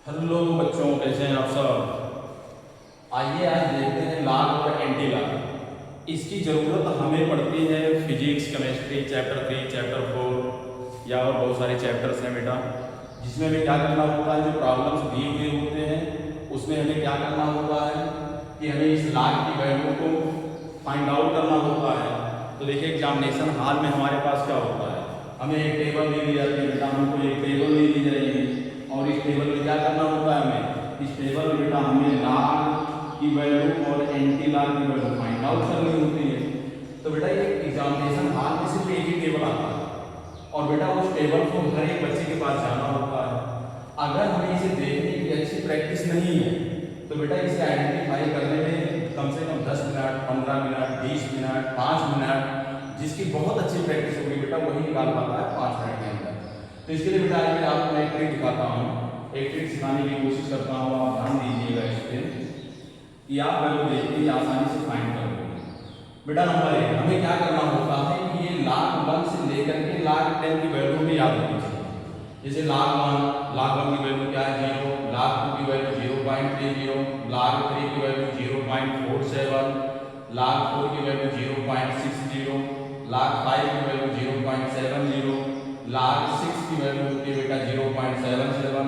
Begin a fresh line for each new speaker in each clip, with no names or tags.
Hello बच्चों, कैसे हैं आप सब। आइए आज देखते हैं लॉग और एंटी लॉग। इसकी ज़रूरत हमें पड़ती है फिजिक्स, केमिस्ट्री, चैप्टर 3, चैप्टर 4 या और बहुत सारे चैप्टर्स हैं बेटा, जिसमें हमें क्या करना होता है। जो प्रॉब्लम्स दिए हुए होते हैं उसमें हमें क्या करना होता है कि हमें इस लॉग की वैल्यू को फाइंड आउट करना होता है। तो देखिए एग्जामिनेशन हॉल में हमारे पास क्या होता है, हमें एक टेबल दे दी जाती है बेटा, हमको एक टेबल दे दी जाएगी और इस टेबल में क्या करना होता है हमें, इस टेबल में बेटा हमें लॉग की वैल्यू और एंटी लॉग की वैल्यू फाइंड आउट करनी होती है। तो बेटा ये एग्जामिनेशन हॉल में सिर्फ एक ही टेबल आता है और बेटा उस टेबल को हर एक बच्चे के पास जाना होता है। अगर हमें इसे देखने की अच्छी प्रैक्टिस नहीं है तो बेटा इसे आइडेंटिफाई करने में कम से कम 10 मिनट, 15 मिनट, 20 मिनट, 5 मिनट, जिसकी बहुत अच्छी प्रैक्टिस होगी बेटा वही निकाल पाता है 5 मिनट के अंदर। तो इसके लिए बेटा आज मैं आपको एक ट्रिक दिखाता हूँ, एक ट्रिक सिखाने की कोशिश करता हूँ। आप ध्यान दीजिएगा इस पर कि आप वैल्यू देख के आसानी से फाइंड कर लोगे। बेटा नंबर 1 हमें क्या करना होता है कि ये log 1 से लेकर के log 10 की वैल्यू हमें याद होनी चाहिए। जैसे log 1 की वैल्यू क्या है 0, log 2 की वैल्यू 0.30, log 3 की वैल्यू 0.47, log 4 की वैल्यू 0.60, log 5 की वैल्यू 0.70, log 6 की वैल्यू होती है बेटा 0.77,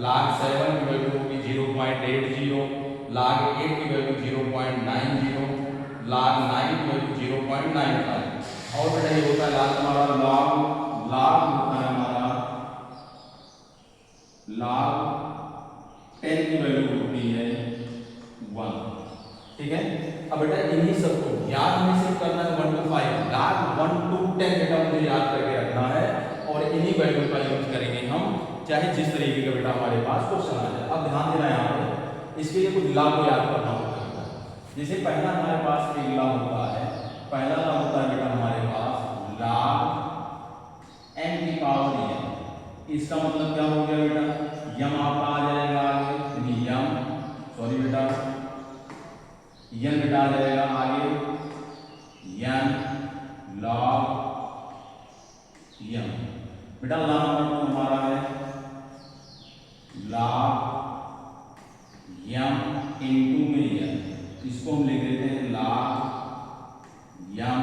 log 7 की वैल्यू होगी 0.80, log 8 की वैल्यू 0.90, log 9 की वैल्यू 0.95। और बेटा ये होता है log हमारा log होता है हमारा log 10 की वैल्यू होती है 1। ठीक है। अब बेटा इन्हीं सबको याद हमें सिर्फ करना है 1 to 5, log 1 to 10 बेटा मुझे याद करके रखना है और इन्हीं वैल्यू का यूज करेंगे हम, चाहे जिस तरीके का बेटा हमारे पास क्वेश्चन आ जाए। अब ध्यान देना यहाँ पे, इसके लिए कुछ लॉग को याद करना होता है। जैसे पहला हमारे पास एक लॉग होता है, पहला लॉग होता है बेटा हमारे पास log n की पावर n। इसका मतलब क्या हो गया बेटा, यम आपका आ जाएगा आगे, यम सॉरी बेटा यन बेटा आ जाएगा आगे, यन लॉग यम। बेटा लॉग नंबर 2 हमारा है log यम इनटू में यन, इसको हम लिख देते हैं log यम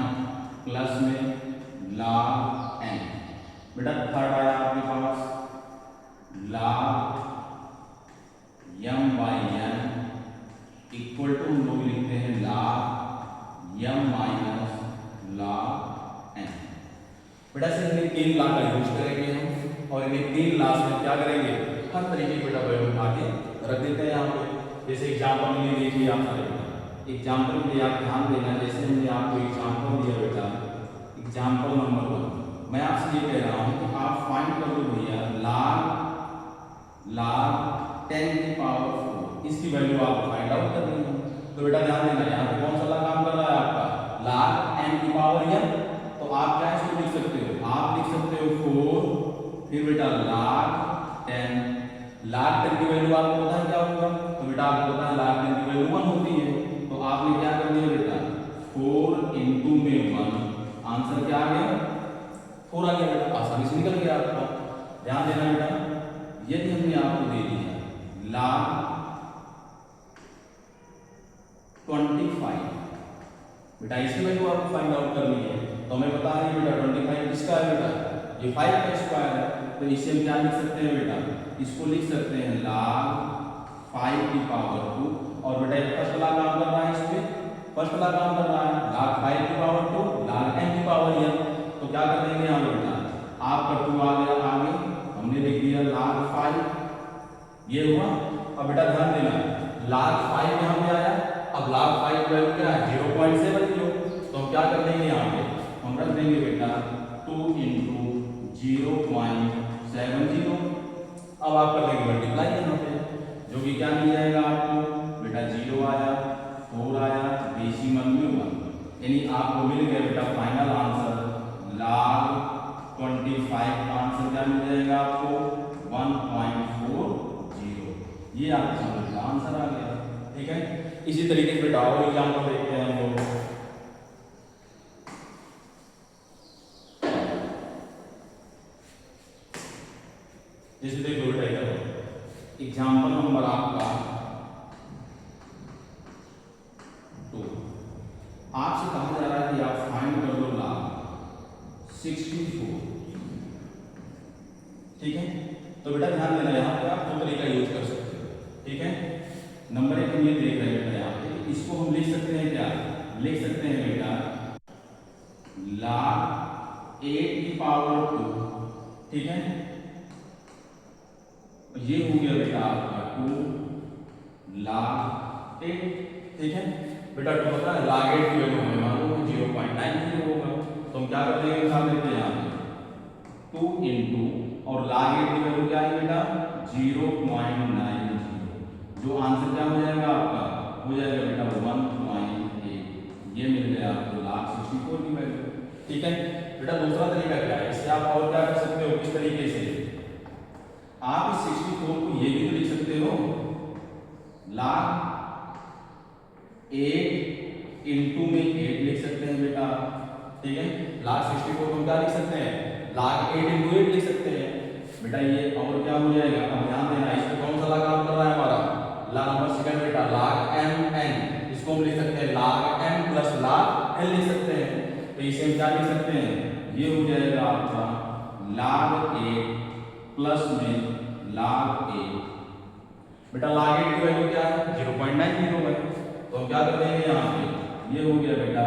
प्लस में log n। बेटा थर्ड आया आपके पास log m by n equal to हम लोग लिखते हैं log m minus log n। बेटा सिर्फ इन 3 लॉग का यूज करेंगे हम और इन 3 लॉग में क्या करेंगे, हर तरीके की बेटा वैल्यू उठा के रख देते हैं यहाँ पे। जैसे एग्जाम्पल में देखिए आप सारे एग्जाम्पल के लिए आप ध्यान देना। जैसे हमने आपको एग्जाम्पल दिया बेटा, एग्जाम्पल नंबर 1, मैं आपसे ये कह रहा हूँ कि आप फाइंड कर लो भैया log 10 की पावर 4, इसकी वैल्यू आपको फाइंड आउट करनी है। तो बेटा ध्यान देना, यहाँ पे कौन सा लॉग काम कर रहा है आपका log n की पावर n। तो आप क्या इसको लिख सकते हो, आप लिख सकते हो 4, फिर बेटा log 10। log 10 की वैल्यू आपको पता है क्या होगा, तो बेटा आपको पता है log 10 की वैल्यू 1 होती है। तो आपने क्या कर दिया बेटा 4 इंटू में 1, आंसर क्या आ गया 4 आ गया बेटा, आसानी से निकल गया आपका। ध्यान देना बेटा, यदि हमने आपको दे दिया log 25, बेटा इसकी वैल्यू आपको फाइंड आउट करनी है। तो हमें पता है बेटा 25 किसका है बेटा, ये 5 का स्क्वायर है। तो इसे हम क्या लिख सकते हैं बेटा, इसको लिख सकते हैं log 5 की पावर 2। और बेटा फर्स्ट लॉग काम कर रहा है, इसमें फर्स्ट लॉग काम कर रहा है log 5 की पावर 2 log n की पावर n। तो क्या कर देंगे यहाँ बेटा, आपका 2 आ गया आगे, हमने लिख दिया log 5, ये हुआ। अब बेटा ध्यान देना log 5 यहाँ पे आया, अब log 5 की वैल्यू क्या है 0.70। तो हम क्या कर देंगे यहाँ पे, हम रख देंगे बेटा 2 इंटू 0.70। अब आप कर देंगे मल्टीप्लाई यहाँ पे, जो कि क्या मिल जाएगा आपको बेटा 0 आया, 4 आया, डेसिमल में 1, यानी आपको मिल गया बेटा फाइनल आंसर log 25 का आंसर क्या मिल जाएगा आपको 1.40। ये आपके समझ का आंसर आ गया। ठीक है, इसी तरीके से बेटा और एग्जाम्पल देखते हैं हम लोग। जैसे देखो बेटा एग्जाम्पल नंबर आपका 2। आपसे कहा जा रहा है कि आप फाइंड कर लो लाग 64। ठीक है, तो बेटा ध्यान देना, यहाँ पे आप दो तरीका यूज कर सकते हो। ठीक है, नंबर एक हम ये देख रहे हैं बेटा, यहाँ पे इसको हम लिख सकते हैं क्या, लिख सकते हैं बेटा log 8 की पावर 2। ठीक है, ये हो गया बेटा आपका 2 log 8। ठीक है बेटा, तो पता है log 8 की वैल्यू हमें मालूम है 0.90 होगा, तो हम क्या कर देंगे, निकाल लेते हैं यहाँ पे 2 इंटू और log 8 की वैल्यू क्या है बेटा 0.90, जो आंसर क्या हो जाएगा आपका, हो जाएगा बेटा 1.8। ये मिल गया आपको log 64 की वैल्यू। ठीक है बेटा, दूसरा तरीका क्या है, इससे आप और क्या कर सकते हो, किस तरीके से आप इस 64 को ये भी तो लिख सकते हो log 8 इंटू में 8 लिख सकते हैं बेटा। ठीक है, log 64 को क्या लिख सकते हैं, log 8 इंटू 8 लिख सकते हैं बेटा। ये और क्या हो जाएगा, अब ध्यान देना, इस पे कौन सा लॉग काम कर रहा है हमारा, लॉग नंबर सेकंड बेटा log m n, इसको हम लिख सकते हैं log m प्लस log n लिख सकते हैं। तो इसे हम क्या लिख सकते हैं, ये हो जाएगा आपका log 8 प्लस में log 8। बेटा log 8 की वैल्यू क्या है 0.90 है, तो हम क्या कर देंगे यहाँ पे, ये हो गया बेटा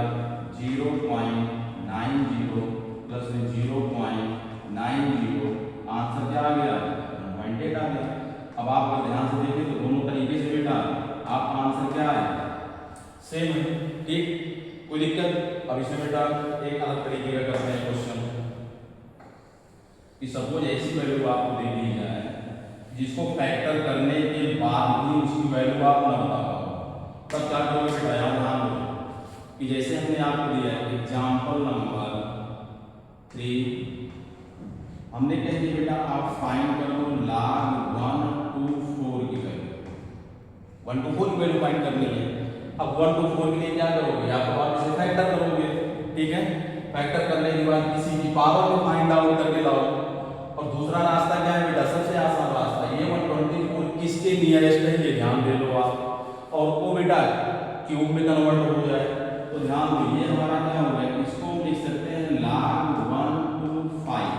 0.90 प्लस में 0.90, आंसर क्या आ गया 1.8 आ गया। अब आप अगर ध्यान से देखें तो दोनों तरीके से बेटा आपका आंसर क्या है, सेम है। ठीक, कोई दिक्कत। अब इसमें बेटा एक अलग तरीके का करते हैं क्वेश्चन, कि सपोज ऐसी वैल्यू आपको दे दी जाए जिसको फैक्टर करने के बाद भी उसकी वैल्यू आप न बता पाओ, तब क्या करोगे बेटा, यहाँ ध्यान दो कि जैसे हमने आपको दिया है एग्जाम्पल नंबर 3, हमने कह दिया बेटा आप फाइंड कर लो log 1 to 4 की वैल्यू, 1 to 4 की वैल्यू फाइंड करनी है। अब 1 to 4 के लिए क्या करोगे, या तो आप इसे फैक्टर करोगे। ठीक है, फैक्टर करने के बाद किसी की पावर को फाइंड आउट करके लाओ। और दूसरा रास्ता क्या है बेटा, सबसे आसान रास्ता, ये 124 किसके नियरेस्ट है ये ध्यान दे लो आप, और वो बेटा क्यूब में कन्वर्ट हो जाए। तो ध्यान दो, ये हमारा क्या हो गया, इसको लिख सकते हैं log 1 to 5,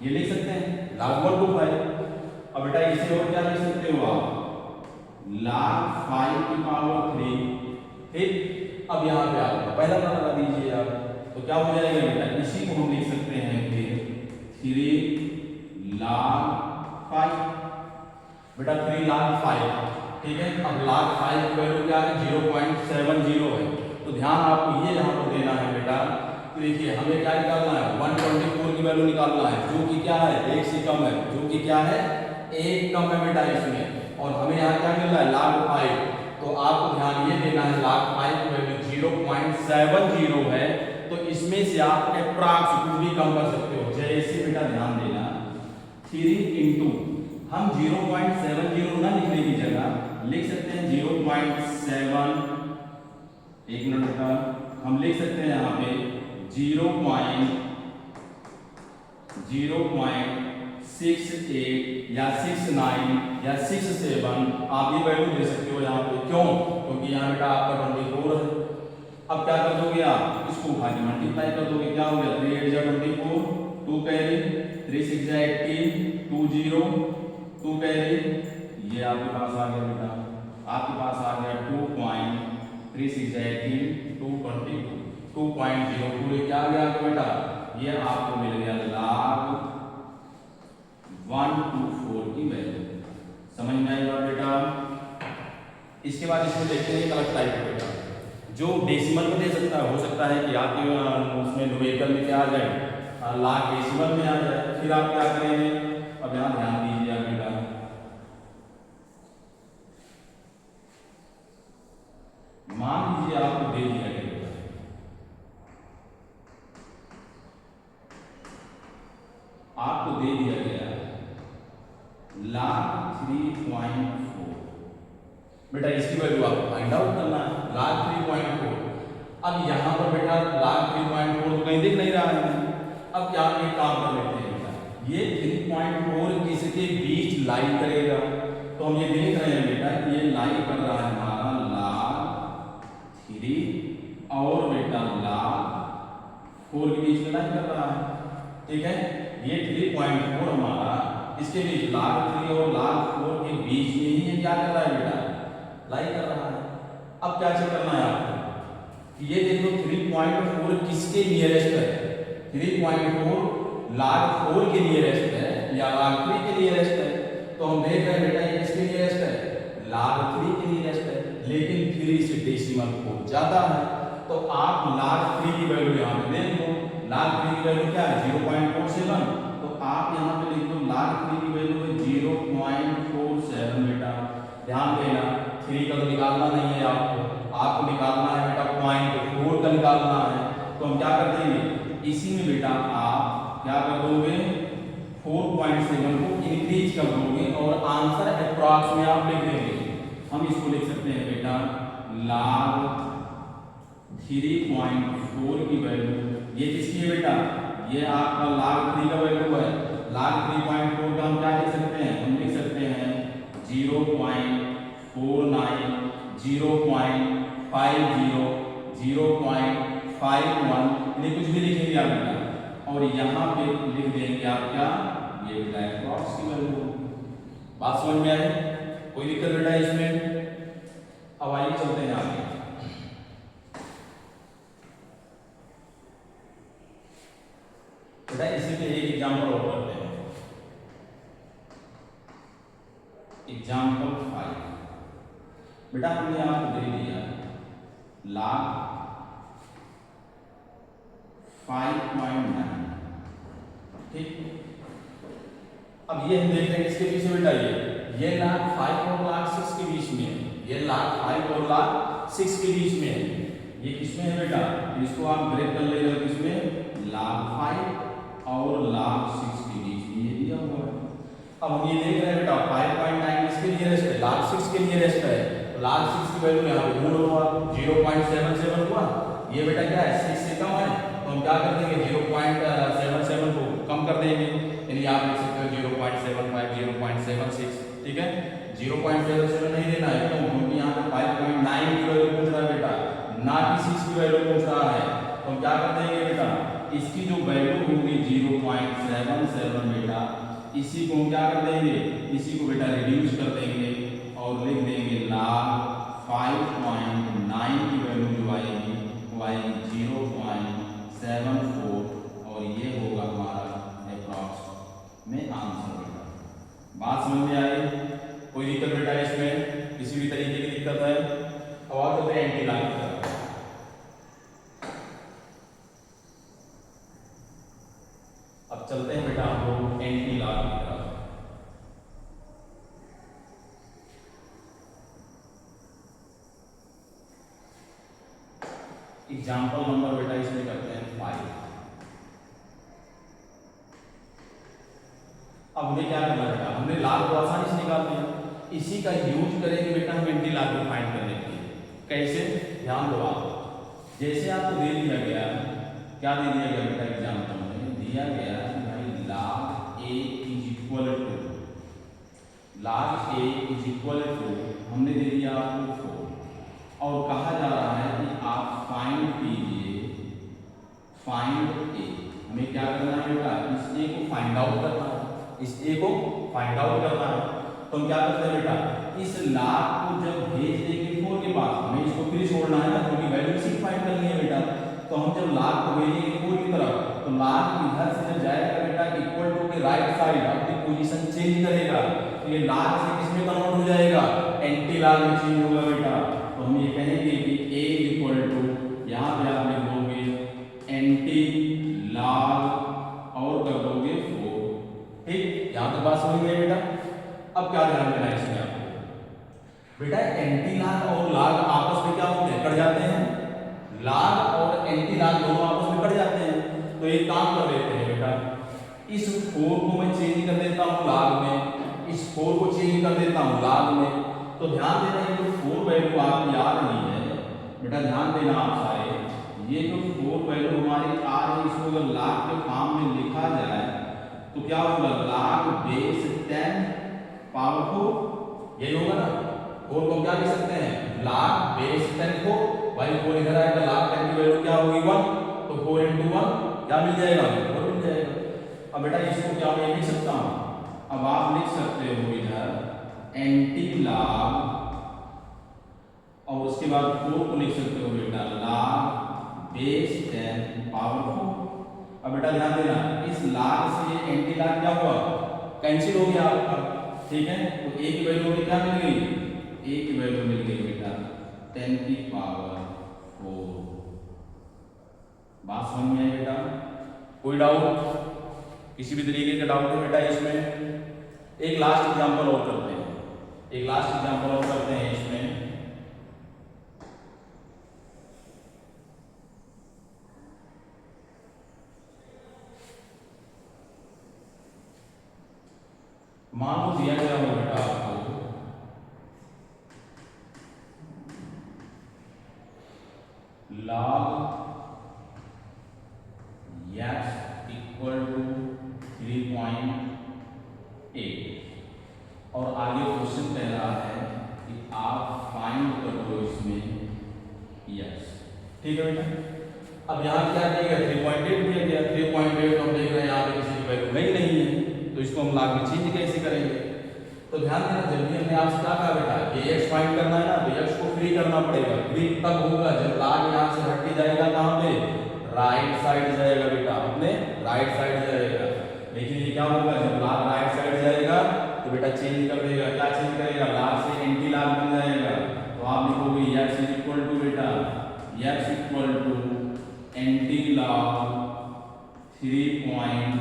ये लिख सकते हैं log 1 to 5। अब बेटा इसे और क्या लिख सकते हो आप, log 5 की पावर 3। ठीक, अब यहाँ पे आप पहला लगा दीजिए आप, तो क्या हो जाएगा बेटा, इसी को हम लिख सकते हैं फिर 3 log 5 बेटा, 3 log 5। ठीक है, अब log 5 की वैल्यू क्या है 0.70 है, तो ध्यान आपको ये यहाँ पर देना है बेटा। तो देखिए हमें क्या निकालना है, 124 की वैल्यू निकालना है, जो कि क्या है 1 से कम है, जो कि क्या है 1 कम है बेटा इसमें, और हमें यहाँ क्या मिल रहा है log 5। तो आपको ध्यान ये देना है log 5 की वैल्यू 0.70 है, तो इसमें से आप एप्रॉक्स कुछ भी कम कर सकते हो। जैसे बेटा ध्यान देना 3 इंटू, हम 0.70 ना लिखने की जगह लिख सकते हैं 0.7, एक मिनट बेटा, हम लिख सकते हैं यहाँ पे 0.68 या 69 या 67, आप ये वैल्यू दे सकते हो यहाँ पे। क्यों, क्योंकि यहाँ बेटा आपका 24 है। अब क्या कर दोगे आप, इसको भागे मल्टीप्लाई कर दोगे, क्या हो गया 3 8 जा 24, 2 कैरी, 3 6 जा 18, 2 0, 2 कैरी, ये आपके पास आ गया बेटा, आपके पास आ गया 2.36 जा 18, 222, 2.0 पूरे क्या आ गया आपको बेटा, ये आपको मिल गया log 1 to 4 की वैल्यू। समझ में आई बात बेटा। इसके बाद इसमें देखते हैं एक अलग टाइप का बेटा, जो डेसिमल में दे सकता है, हो सकता है कि आपके उसमें न्यूमेरिकल में क्या आ जाए, log डेसिमल में आ जाए, फिर आप क्या करेंगे, अब यहाँ ध्यान दीजिए आप बेटा, मान लीजिए आपको दे दिया गया बेटा, आपको दे दिया गया log 3.4 बेटा, इसकी वैल्यू आपको फाइंड आउट करना है log 3.4। अब यहाँ पर बेटा log 3.4 तो कहीं दिख नहीं रहा है। अब क्या एक काम कर लेते हैं बेटा, ये 3.4 किसके बीच लाई करेगा, तो हम ये देख रहे हैं बेटा कि ये लाई कर रहा है हमारा log 3 और बेटा log 4 के बीच में लाई कर रहा है। ठीक है, ये 3.4 हमारा इसके बीच log 3 और log 4 के बीच में ही क्या कर रहा है बेटा, लाई कर रहा है। अब क्या चेक करना है आपको, ये देखो 3.4 किसके नियरेस्ट है, 3.4 log 4 के नियरेस्ट है या log 3 के नियरेस्ट है, तो हम देख रहे हैं बेटा ये किसके नियरेस्ट है, log 3 के नियरेस्ट है, लेकिन 3 से डेसिमल बहुत ज्यादा है, तो आप log 3 की वैल्यू यहाँ पे देख लो, log 3 की वैल्यू क्या है 0.47, तो आप यहाँ पे लिख दो log 3 की वैल्यू है 0.47 बेटा। ध्यान देना 3 का तो निकालना नहीं है आपको निकालना है बेटा 0.4 का निकालना है, तो हम क्या कर देंगे, इसी में बेटा आप क्या कर दोगे 4.7 को इंक्रीज कर दोगे और आंसर अप्रॉक्स में आप लिख देंगे। हम इसको लिख सकते हैं बेटा log 3.4 की वैल्यू, ये किसकी है बेटा, ये आपका log 3 का वैल्यू है, log 3.4 का हम क्या लिख सकते हैं, हम लिख सकते हैं 0.49 0.50 0.51 ये कुछ भी लिखेंगे आप बेटा, और यहाँ पे लिख देंगे आप क्या, ये बेटा अप्रॉक्स की वैल्यू। बात समझ में आई, कोई दिक्कत बेटा इसमें। अब आइए चलते हैं आगे। बेटा इसी पे एक एग्जांपल और करते हैं, एग्जांपल 5। बेटा हमने आपको दे दिया log 5.9, ठीक। अब ये हम देख रहे हैं किसके बीच में बेटा, ये log 5 और log 6 के बीच में है, ये log 5 और log 6 के बीच में है, ये किसमें है बेटा, इसको आप ब्रेक कर लेगा किसमें, log 5 और log 6 के बीच में ये दिया हुआ है। अब हम ये देख रहे हैं बेटा 5.9 किसके नियरेस्ट है, log 6 के नियरेस्ट है, log 6 की वैल्यू यहाँ पे गुण हुआ 0.77 हुआ, ये बेटा क्या है 6 से कम है, तो हम क्या कर देंगे 0.77 को कम कर देंगे, यानी आप लिख सकते हो 0.75 0.76, ठीक है। 0.77 नहीं देना है क्यों, क्योंकि यहाँ पे 5.9 की वैल्यू पूछ रहा है बेटा, ना कि 6 की वैल्यू पूछ रहा है, तो हम क्या कर देंगे बेटा, इसकी जो वैल्यू होगी 0.77 बेटा, इसी को हम क्या कर देंगे, इसी को बेटा रिड्यूस कर देंगे और लिख देंगे log 5.9 की वैल्यू जो आएगी वो आएगी 0.74 और ये होगा हमारा अप्रॉक्स में आंसर बेटा। बात समझ में आई, कोई दिक्कत बेटा इसमें, किसी भी तरीके की दिक्कत है। अब और चलते हैं एंटी लॉग की तरफ। अब चलते हैं बेटा हम लोग एंटी लॉग की तरफ। एग्जाम्पल नंबर बेटा इसमें करते हैं 5। अब हमें क्या करना बेटा, हमने लॉग को आसानी से निकाल दिया, इसी का यूज करेंगे बेटा हम एंटी लॉग को फाइंड करने के लिए। कैसे, ध्यान दो आप, जैसे आपको दे दिया गया, क्या दे दिया गया बेटा, एग्जाम्पल में दिया गया कि भाई log a is equal to हमने दे दिया आपको 4 और कहा जा रहा है कि आप फाइंड कीजिए फाइंड ए। हमें क्या करना है बेटा, इस ए को फाइंड आउट करना है, इस ए को फाइंड आउट करना है। तो हम क्या करते हैं बेटा, इस log को जब भेज देंगे 4 के बाद, हमें इसको फिर छोड़ना है ना, क्योंकि वैल्यू इसी की फाइंड करनी है बेटा। तो हम जब log को भेजेंगे 4 की तरफ, तो log इधर से जब जाएगा बेटा इक्वल टू के राइट साइड अपनी पोजीशन चेंज करेगा, तो ये log से किसमें कन्वर्ट हो जाएगा, एंटी log में चेंज होगा बेटा। तो हम ये कहेंगे कि a इक्वल टू, यहाँ पे आप लिख दोगे एंटी log और कर दोगे 4, ठीक। यहाँ तक बात समझ गए बेटा। अब क्या ध्यान देना है इसमें आपको बेटा, एंटी लॉग और लॉग आपस में क्या होते हैं, कट जाते हैं, लॉग और एंटी लॉग दोनों आपस में कट जाते हैं। तो एक काम कर लेते हैं बेटा, इस 4 को मैं चेंज कर देता हूँ लॉग में, इस 4 को चेंज कर देता हूँ लॉग में। तो ध्यान देना ये जो 4 वैल्यू आपकी आ रही है बेटा, ध्यान देना आप सारे, ये जो 4 वैल्यू हमारी आ रही है, इसको अगर लॉग के फॉर्म में लिखा जाए तो क्या होगा log बेस 10 पावर 4, यही होगा ना। 4 को क्या लिख सकते हैं log बेस 10 को, भाई 4 इधर आएगा, log 10 की वैल्यू क्या होगी 1, तो 4 into 1 क्या मिल जाएगा 4 मिल जाएगा। अब बेटा इसको क्या मैं लिख सकता हूँ, अब आप लिख सकते हो इधर एंटी लॉग और उसके बाद 4 को लिख सकते हो बेटा log बेस 10 पावर 4। अब बेटा ध्यान देना इस log से ये एंटी लॉग क्या हुआ कैंसिल हो गया आपका, ठीक है। तो a की वैल्यू में क्या मिल गई, a की वैल्यू मिल गई बेटा 10 की पावर 4। बात समझ में आई बेटा, कोई डाउट, किसी भी तरीके का डाउट है बेटा इसमें। एक लास्ट एग्जांपल और करते हैं, एक लास्ट एग्जांपल और करते हैं इसमें। मान लो दिया गया हो बेटा आपको log x इक्वल टू 3.8 और आगे क्वेश्चन कह रहा है कि आप फाइंड करो इसमें x, ठीक है बेटा। अब यहाँ क्या दिया गया 3.8 दिया गया, 3.8 तो हम देख रहे हैं यहाँ पे किसी की वैल्यू नहीं है, तो इसको हम log में चेंज कैसे करेंगे। तो ध्यान देना जब भी हमने आपसे क्या कहा बेटा ये x फाइंड करना है ना, तो x को फ्री करना पड़ेगा। फ्री तब होगा जब log यहाँ से हट के जाएगा कहाँ पे, राइट साइड जाएगा बेटा, अपने राइट साइड जाएगा। लेकिन ये क्या होगा जब log राइट साइड जाएगा तो बेटा चेंज कर देगा, क्या चेंज करेगा log से एंटी log बन जाएगा। तो आप लिखोगे x इक्वल टू बेटा x equal to anti log 3.8,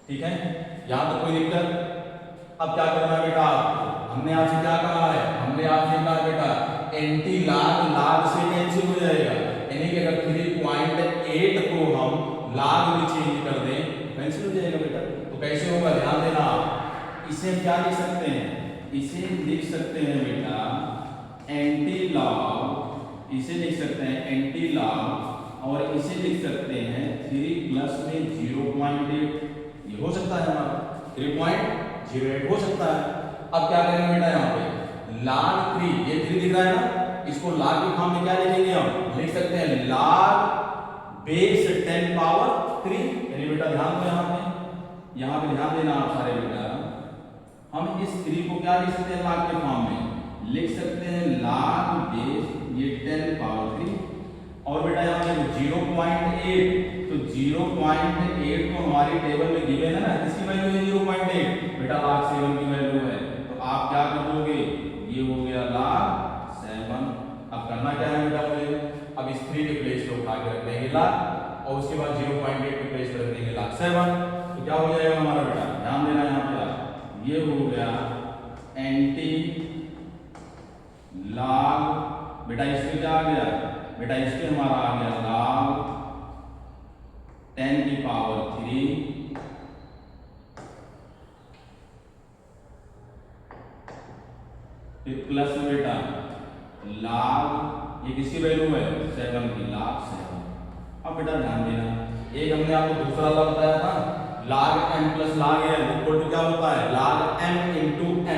ठीक है। यहाँ तो कोई दिक्कत। अब क्या करना है बेटा आपको, हमने आपसे क्या कहा है, हमने आपसे कहा बेटा एंटी log से कैंसिल हो जाएगा, यानी कि अगर 3.8 को हम log में चेंज कर दें कैंसिल हो जाएगा बेटा। तो कैसे होगा ध्यान देना, इसे हम क्या लिख सकते हैं, इसे लिख सकते हैं बेटा एंटी log, इसे लिख सकते हैं एंटी log और इसे लिख सकते हैं 3 प्लस में 0.8, ये हो सकता है हमारा 3.08 हो सकता है। अब क्या करेंगे बेटा यहाँ पे log 3, ये 3 दिख रहा है ना, इसको log के फॉर्म में क्या लिखेंगे हम, लिख सकते हैं log बेस 10 पावर 3, यानी बेटा ध्यान दो यहाँ पे ध्यान देना आप सारे बेटा, हम इस 3 को क्या लिख सकते हैं log के फॉर्म में, लिख सकते हैं log बेस ये 10 पावर 3 और बेटा यहाँ पे 0.8, तो 0.8 को हमारी टेबल में गिवन है ना, इसकी वैल्यू है 0.8, बेटा log 7 की वैल्यू है। तो आप क्या कर दोगे, ये हो गया log 7। अब करना क्या है बेटा मुझे, अब इस 3 के प्लेस पे उठा के रख देंगे log और उसके बाद 0.8 के प्लेस पे रख देंगे log 7, तो क्या हो जाएगा हमारा बेटा, ध्यान देना यहाँ पे, ये हो गया एंटी log, बेटा इसमें क्या आ गया, बेटा इसके हमारा आ गया log 10 की पावर 3 फिर प्लस में बेटा log ये किसकी वैल्यू है 7 की, log 7। अब बेटा ध्यान देना, एक हमने आपको दूसरा लॉ बताया था log m प्लस log n इक्वल टू क्या होता है log m इंटू n,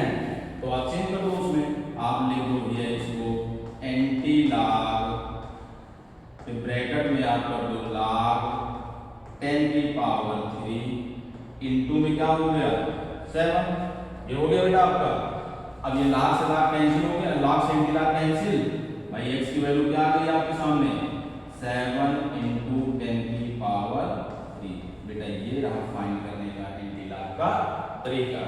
तो आप चेंज कर दो उसमें, आप लिख दो दिया इसको एंटी log, फिर ब्रैकेट में आप कर दो log 10 की पावर 3 इंटू में क्या हो गया 7, ये हो गया बेटा आपका। अब ये log से log कैंसिल हो गया, log से एंटी log कैंसिल, भाई x की वैल्यू क्या आ गई आपके सामने 7 इंटू 10 की पावर 3, बेटा ये रहा फाइंड करने का एंटी log का तरीका।